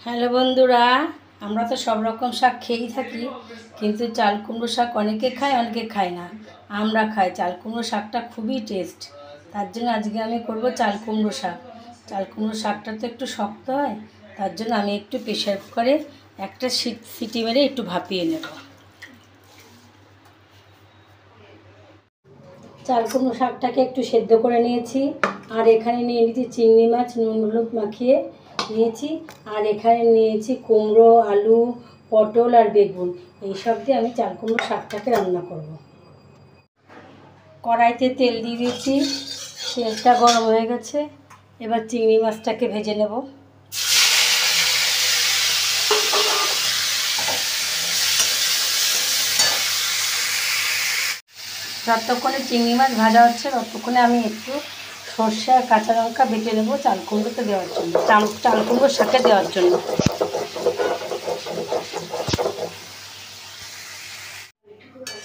Hello বন্ধুরা, আমরা তো সব রকম শাক খেয়েই থাকি, কিন্তু চাল কুমড়ো শাক অনেকে খায় অনেকে খায় না। আমরা খাই। চাল কুমড়ো শাকটা খুবই টেস্ট। তার জন্য আজকে আমি করব চাল কুমড়ো শাক। চাল কুমড়ো শাকটা তো একটু শক্ত হয়, তার জন্য আমি একটু প্রেশার কুকারে একটা সিটি মেরে একটু ভাপিয়ে নেব। চাল কুমড়ো শাকটাকে একটু সেদ্ধ করে নিয়েছি, আর এখানে নিয়ে নিয়েছি চিংড়ি মাছ নুন হলুদ মাখিয়ে নিয়েছি, আর এখানে নিয়েছি কুমড়ো, আলু, পটল আর বেগুন। এইসব দিয়ে আমি চাল কুমড়ো শাকটাকে রান্না করব। কড়াইতে তেল দিয়ে দিয়েছি, তেলটা গরম হয়ে গেছে। এবার চিংড়ি মাছটাকে ভেজে নেব। যতক্ষণে চিংড়ি মাছ ভাজা হচ্ছে ততক্ষণে আমি একটু সর্ষে আর কাঁচা লঙ্কা বেটে নেবো চাল কুমড়োতে দেওয়ার জন্য, চাল কুমড়োর শাকে দেওয়ার জন্য।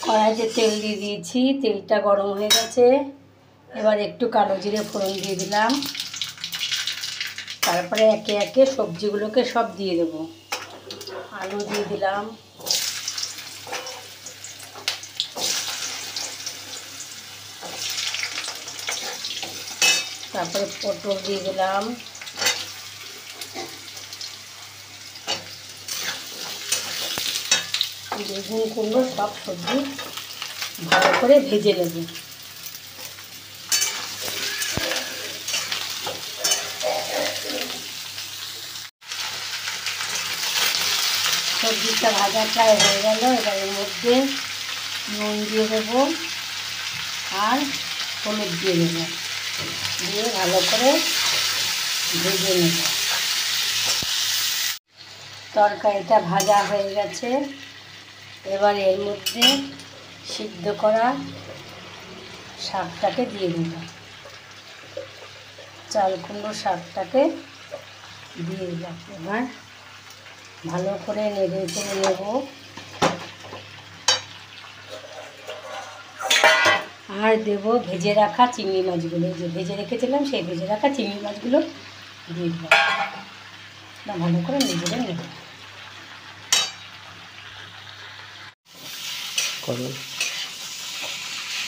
কড়াইতে তেল দিয়ে দিয়েছি, তেলটা গরম হয়ে গেছে। এবার একটু কালো জিরে ফোড়ন দিয়ে দিলাম। তারপরে একে একে সবজিগুলোকে সব দিয়ে দেবো। আলু দিয়ে দিলাম, তারপরে পটল দিয়ে দিলাম, বেগুন কুমড়ো সব সবজি ভালো করে ভেজে নেব। সবজিটা ভাজা প্রায় হয়ে গেল। এবার এর মধ্যে নুন দিয়ে দেবো আর হলুদ দিয়ে দেবো, দিয়ে ভালো করে ভেজে নেব। তরকারিটা ভাজা হয়ে গেছে। এবার এর মধ্যে সিদ্ধ করা শাকটাকে দিয়ে দেব। চাল কুমড়ো শাকটাকে দিয়ে দিলাম। এবার ভালো করে নেড়ে চেড়ে নেব। আর দেবো ভেজে রাখা চিংড়ি মাছগুলো, যে ভেজে রেখেছিলাম সেই ভেজে রাখা চিংড়ি মাছগুলো দিয়ে দিলাম। ভালো করে নেড়ে নেব।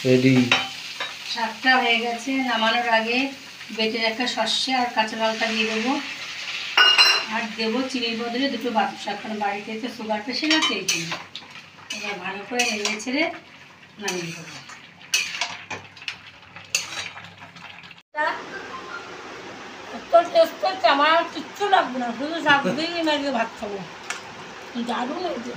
রেডি। শাকটা হয়ে গেছে। নামানোর আগে বেটে রাখা সর্ষে আর কাঁচা লঙ্কা দিয়ে দেবো, আর দেবো চিনির বদলে দুটো বাতাসা শাক, কারণ বাড়িতে তো সুগার পেশেন্ট আছে এই জন্য। এবার ভালো করে নেড়ে ছেড়ে নামিয়ে দেবো। আমার কিচ্ছু লাগবে না, শুধু শাক দিয়েই ভাত খাবো। দারুণ হয়েছে।